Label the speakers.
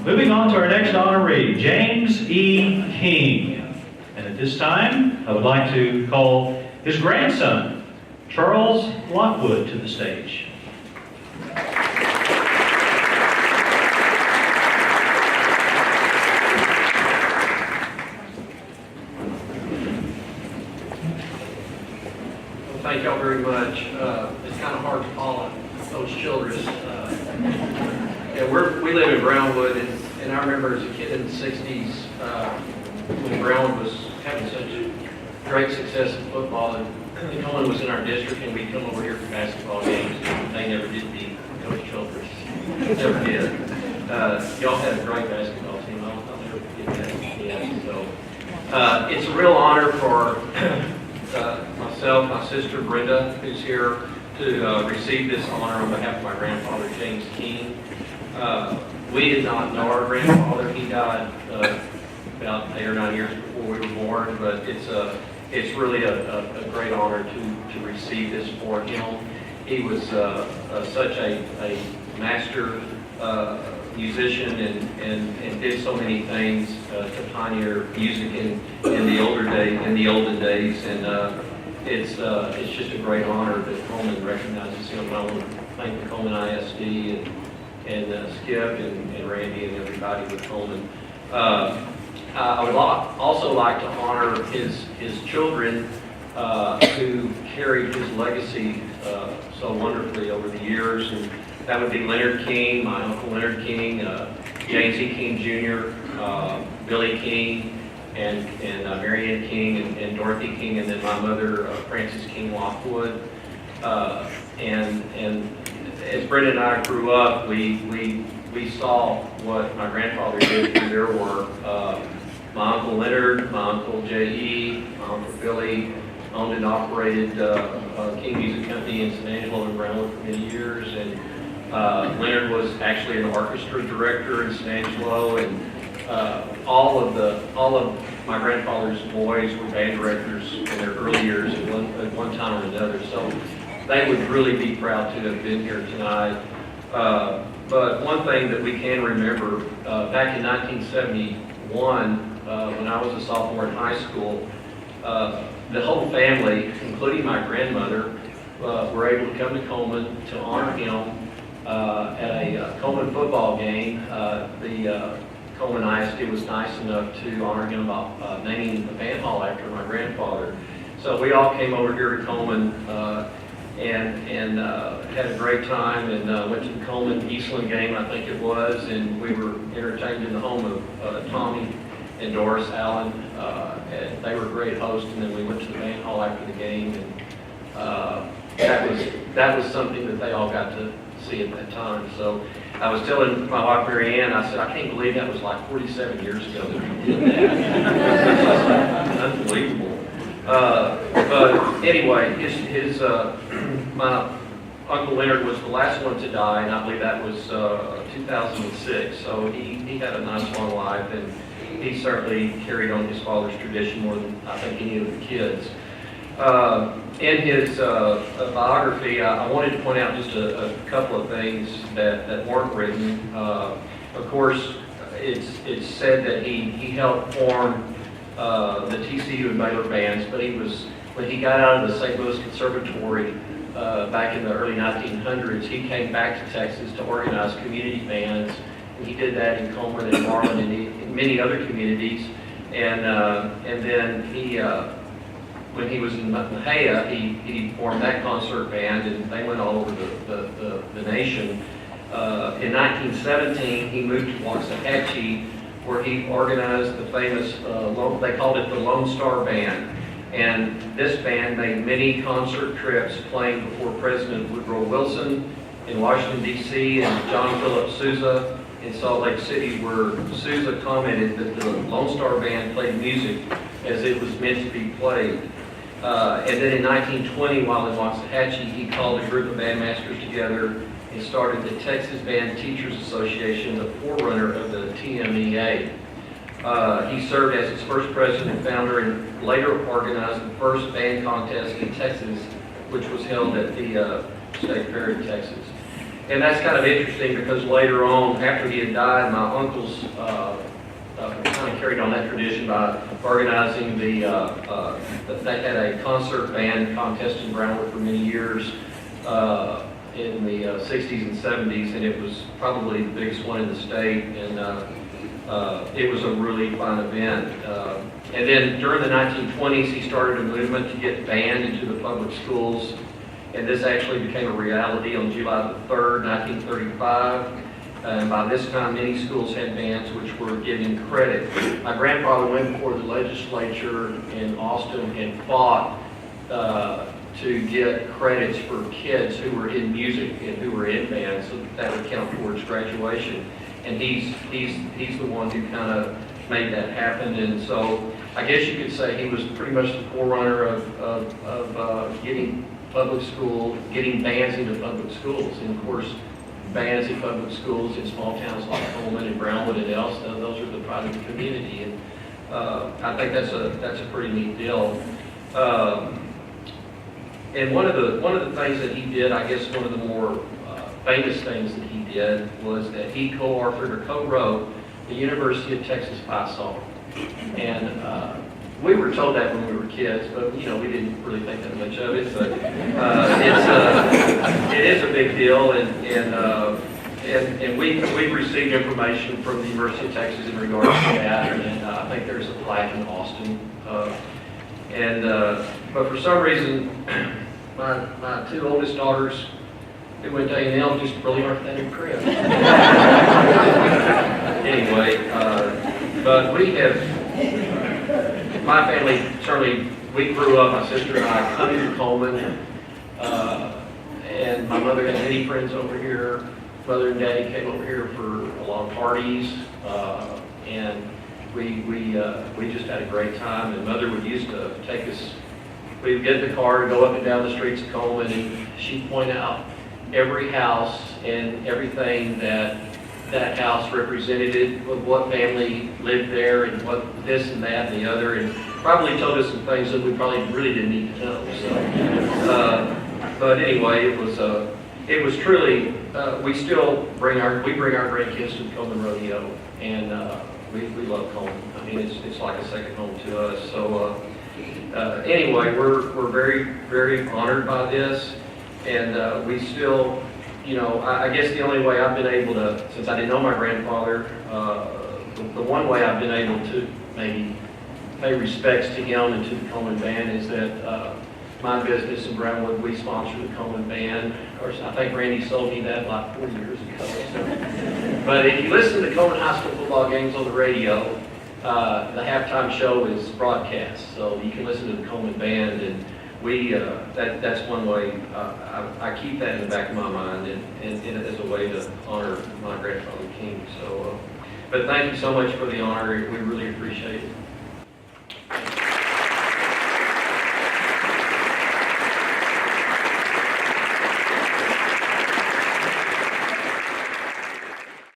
Speaker 1: Moving on to our next honoree, James E. King. And at this time, I would like to call his grandson, Charles Lockwood, to the stage.
Speaker 2: Thank y'all very much. It's kind of hard to follow those children. We live in Brownwood, and I remember as a kid in the 60s when Brownwood was having such great success in football, and Coleman was in our district, and we'd come over here for basketball games, and they never did beat Coach Childress. Never did. Y'all had a great basketball team. I'll never forget that. Yeah, so it's a real honor for myself, my sister Brenda, who's here, to receive this honor on behalf of my grandfather, James King. We did not know our grandfather. He died about 8 or 9 years before we were born, but it's really a great honor to receive this for him. He was such a master musician and did so many things to pioneer music in the olden days, and it's just a great honor that Coleman recognizes him. I want to thank the Coleman ISD and Skip and Randy and everybody with Coleman. I would also like to honor his children who carried his legacy so wonderfully over the years, and that would be Leonard King, my Uncle Leonard King, James E. King Jr., Billy King, and Mary Ann King and Dorothy King, and then my mother, Frances King Lockwood. And as Brenda and I grew up, we saw what my grandfather did through their work. My Uncle Leonard, my Uncle J.E., my Uncle Billy owned and operated King Music Company in San Angelo and Brownwood for many years, and Leonard was actually an orchestra director in San Angelo, and all of my grandfather's boys were band directors in their early years at one time or another. So they would really be proud to have been here tonight. But one thing that we can remember, back in 1971, when I was a sophomore in high school, the whole family, including my grandmother, were able to come to Coleman to honor him at a Coleman football game. The Coleman ISD was nice enough to honor him by naming the band hall after my grandfather. So we all came over here to Coleman and had a great time, and went to the Coleman Eastland game, I think it was, and we were entertained in the home of Tommy and Doris Allen. And they were great hosts, and then we went to the band hall after the game, and that was something that they all got to see at that time. So I was telling my wife Mary Ann, I said, I can't believe that was like 47 years ago that we did that. Unbelievable. But anyway, my Uncle Leonard was the last one to die, and I believe that was 2006. So he had a nice long life, and he certainly carried on his father's tradition more than I think any of the kids. In his biography, I wanted to point out just a couple of things that weren't written. Of course, it's said that he helped form the TCU and Baylor bands, but when he got out of the St. Louis Conservatory back in the early 1900s, he came back to Texas to organize community bands. And he did that in Coleman and Marlin and in many other communities. And then when he was in Mexia, he formed that concert band, and they went all over the nation. In 1917, he moved to Waxahachie, where he organized the famous, they called it the Lone Star Band. And this band made many concert trips playing before President Woodrow Wilson in Washington, D.C., and John Philip Sousa in Salt Lake City, where Sousa commented that the Lone Star Band played music as it was meant to be played. And then in 1920, while in Waxahachie, he called a group of bandmasters together and started the Texas Band Teachers Association, the forerunner of the TMEA. He served as its first president and founder, and later organized the first band contest in Texas, which was held at the State Fair in Texas. And that's kind of interesting because later on, after he had died, my uncles kind of carried on that tradition by organizing they had a concert band contest in Brownwood for many years in the 60s and 70s, and it was probably the biggest one in the state, and it was a really fun event. And then during the 1920s, he started a movement to get band into the public schools, and this actually became a reality on July the 3rd, 1935. And by this time, many schools had bands which were giving credit. My grandfather went before the legislature in Austin and fought to get credits for kids who were in music and who were in bands, so that would count towards graduation. And he's the one who kind of made that happen. And so I guess you could say he was pretty much the forerunner of getting bands into public schools. And of course, bands in public schools in small towns like Coleman and Brownwood and Elsa, those are the pride of the community. And I think that's a pretty neat deal. And one of the things that he did, I guess one of the more famous things that he did was that he co-authored or co-wrote the University of Texas Pie Song. And we were told that when we were kids, but we didn't really think that much of it. But it is a big deal, and we've received information from the University of Texas in regards to that, and I think there's a plaque in Austin. But for some reason, my two oldest daughters who went to A&M just really aren't that impressed. Anyway, but we have, my family, certainly, we grew up, my sister and I, coming to Coleman, and my mother had many friends over here. Mother and Daddy came over here for a lot of parties, and we just had a great time. And Mother would used to take us, we would get in the car and go up and down the streets of Coleman, and she'd point out every house and everything that house represented, what family lived there, and what this and that and the other, and probably told us some things that we probably really didn't need to know. So, but anyway, it was truly, we bring our grandkids to the Coleman Rodeo, and we love Coleman. I mean, it's like a second home to us. So anyway, we're very, very honored by this, and we still, I guess the only way I've been able to, since I didn't know my grandfather, the one way I've been able to maybe pay respects to him and to the Coleman Band is that my business in Brownwood, we sponsor the Coleman Band. Of course, I think Randy sold me that like 4 years ago. So. But if you listen to Coleman High School football games on the radio, the halftime show is broadcast, so you can listen to the Coleman Band, and that's one way I keep that in the back of my mind, and as a way to honor my grandfather King. So, but thank you so much for the honor. We really appreciate it.